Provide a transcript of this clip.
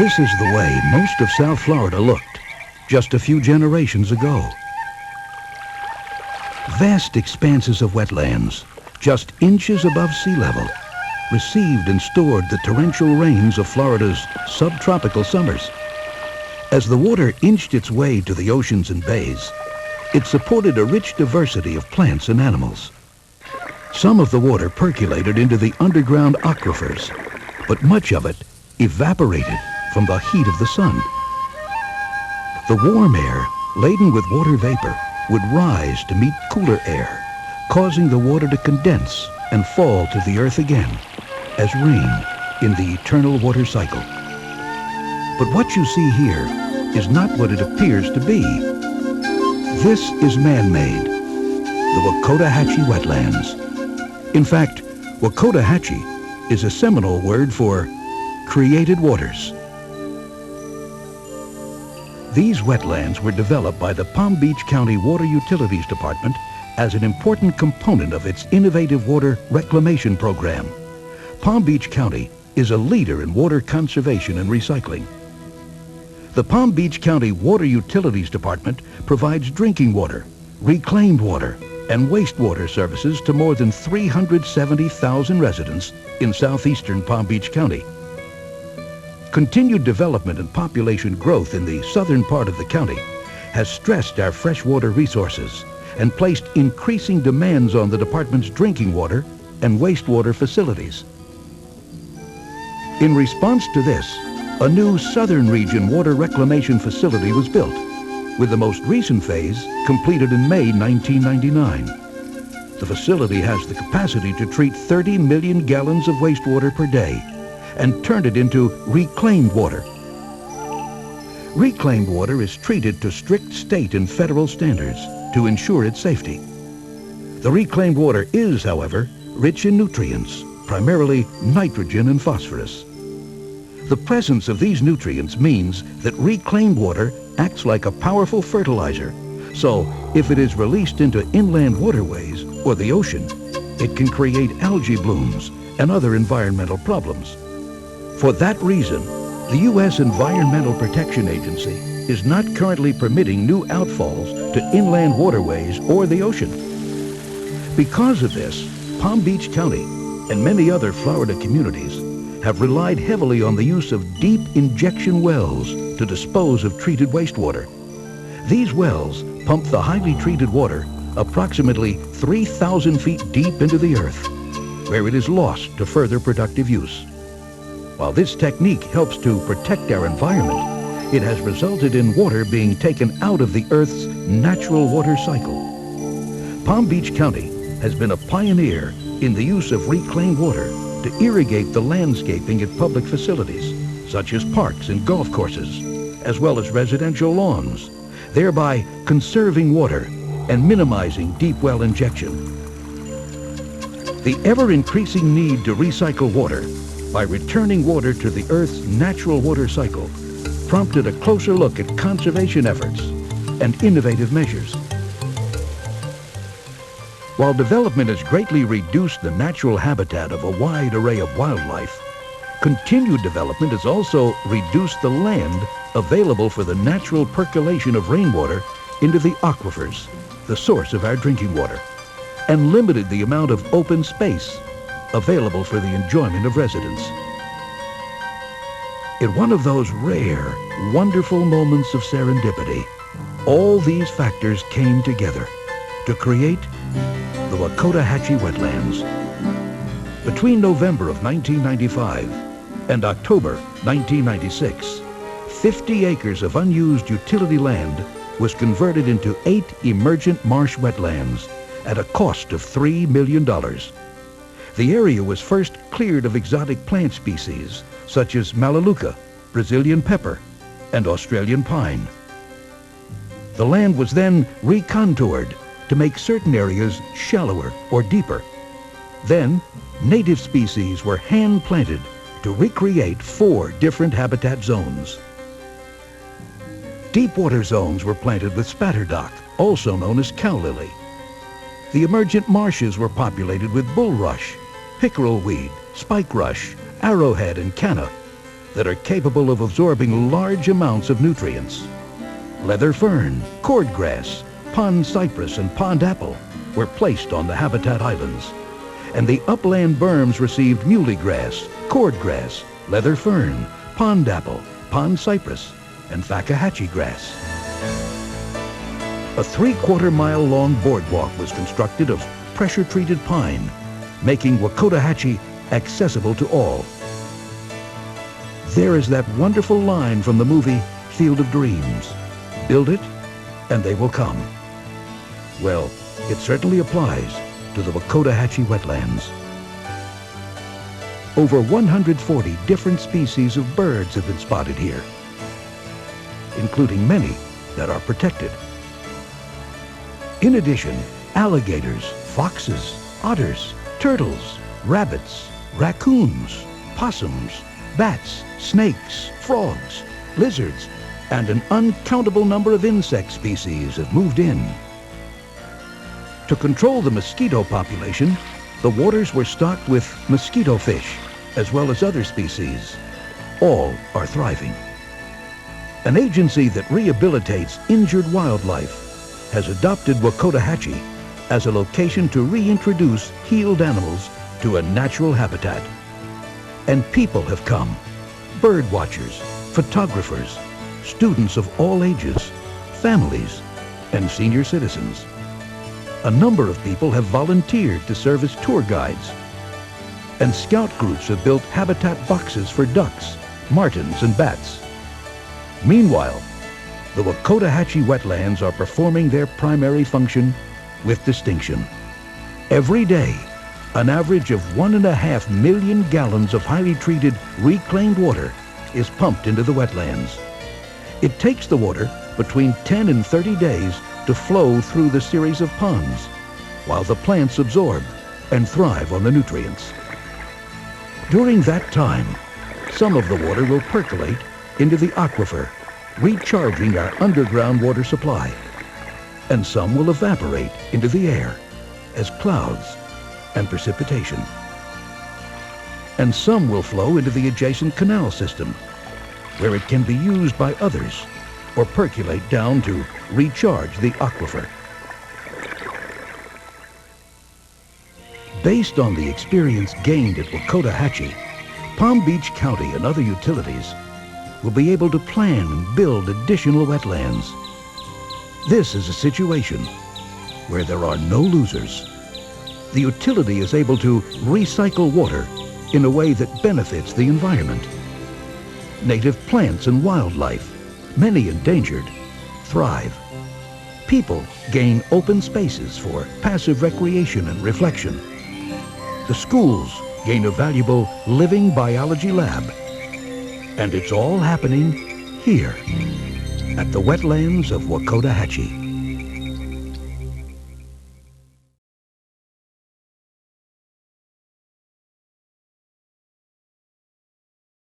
This is the way most of South Florida looked just a few generations ago. Vast expanses of wetlands, just inches above sea level, received and stored the torrential rains of Florida's subtropical summers. As the water inched its way to the oceans and bays, it supported a rich diversity of plants and animals. Some of the water percolated into the underground aquifers, but much of it evaporated from the heat of the sun. The warm air, laden with water vapor, would rise to meet cooler air, causing the water to condense and fall to the earth again as rain in the eternal water cycle. But what you see here is not what it appears to be. This is man-made, the Wet'suwet'en wetlands. In fact, Wet'suwet'en is a Seminole word for created waters. These wetlands were developed by the Palm Beach County Water Utilities Department as an important component of its innovative water reclamation program. Palm Beach County is a leader in water conservation and recycling. The Palm Beach County Water Utilities Department provides drinking water, reclaimed water, and wastewater services to more than 370,000 residents in southeastern Palm Beach County. Continued development and population growth in the southern part of the county has stressed our freshwater resources and placed increasing demands on the department's drinking water and wastewater facilities. In response to this, a new Southern Region water reclamation facility was built, with the most recent phase completed in May 1999. The facility has the capacity to treat 30 million gallons of wastewater per day and turn it into reclaimed water. Reclaimed water is treated to strict state and federal standards to ensure its safety. The reclaimed water is, however, rich in nutrients, primarily nitrogen and phosphorus. The presence of these nutrients means that reclaimed water acts like a powerful fertilizer. So, if it is released into inland waterways or the ocean, it can create algae blooms and other environmental problems. For that reason, the U.S. Environmental Protection Agency is not currently permitting new outfalls to inland waterways or the ocean. Because of this, Palm Beach County and many other Florida communities have relied heavily on the use of deep injection wells to dispose of treated wastewater. These wells pump the highly treated water approximately 3,000 feet deep into the earth, where it is lost to further productive use. While this technique helps to protect our environment, it has resulted in water being taken out of the Earth's natural water cycle. Palm Beach County has been a pioneer in the use of reclaimed water to irrigate the landscaping at public facilities, such as parks and golf courses, as well as residential lawns, thereby conserving water and minimizing deep well injection. The ever-increasing need to recycle water by returning water to the Earth's natural water cycle prompted a closer look at conservation efforts and innovative measures. While development has greatly reduced the natural habitat of a wide array of wildlife, continued development has also reduced the land available for the natural percolation of rainwater into the aquifers, the source of our drinking water, and limited the amount of open space available for the enjoyment of residents. In one of those rare, wonderful moments of serendipity, all these factors came together to create the Wet'suwet'en wetlands. Between November of 1995 and October 1996, 50 acres of unused utility land was converted into 8 emergent marsh wetlands at a cost of $3 million. The area was first cleared of exotic plant species such as Melaleuca, Brazilian pepper, and Australian pine. The land was then recontoured to make certain areas shallower or deeper. Then, native species were hand-planted to recreate 4 different habitat zones. Deep water zones were planted with spatterdock, also known as cow lily. The emergent marshes were populated with bulrush, pickerel weed, spike rush, arrowhead, and canna, that are capable of absorbing large amounts of nutrients. Leather fern, cordgrass, pond cypress, and pond apple were placed on the habitat islands, and the upland berms received muley grass, cordgrass, leather fern, pond apple, pond cypress, and Fakahatchee grass. A 3/4-mile long boardwalk was constructed of pressure-treated pine, making Wakotahachie accessible to all. There is that wonderful line from the movie Field of Dreams. Build it, and they will come. Well, it certainly applies to the Wakotahachie wetlands. Over 140 different species of birds have been spotted here, including many that are protected. In addition, alligators, foxes, otters, turtles, rabbits, raccoons, possums, bats, snakes, frogs, lizards, and an uncountable number of insect species have moved in. To control the mosquito population, the waters were stocked with mosquito fish, as well as other species. All are thriving. An agency that rehabilitates injured wildlife has adopted Wakotahachie as a location to reintroduce healed animals to a natural habitat. And people have come, bird watchers, photographers, students of all ages, families, and senior citizens. A number of people have volunteered to serve as tour guides, and scout groups have built habitat boxes for ducks, martins, and bats. Meanwhile, the Wakotahachie wetlands are performing their primary function with distinction. Every day, an average of 1.5 million gallons of highly treated, reclaimed water is pumped into the wetlands. It takes the water between 10 and 30 days to flow through the series of ponds, while the plants absorb and thrive on the nutrients. During that time, some of the water will percolate into the aquifer, recharging our underground water supply, and some will evaporate into the air as clouds and precipitation. And some will flow into the adjacent canal system, where it can be used by others or percolate down to recharge the aquifer. Based on the experience gained at Wakotahachie, Palm Beach County and other utilities will be able to plan and build additional wetlands. This is a situation where there are no losers. The utility is able to recycle water in a way that benefits the environment. Native plants and wildlife, many endangered, thrive. People gain open spaces for passive recreation and reflection. The schools gain a valuable living biology lab. And it's all happening here at the wetlands of Wakotahachie.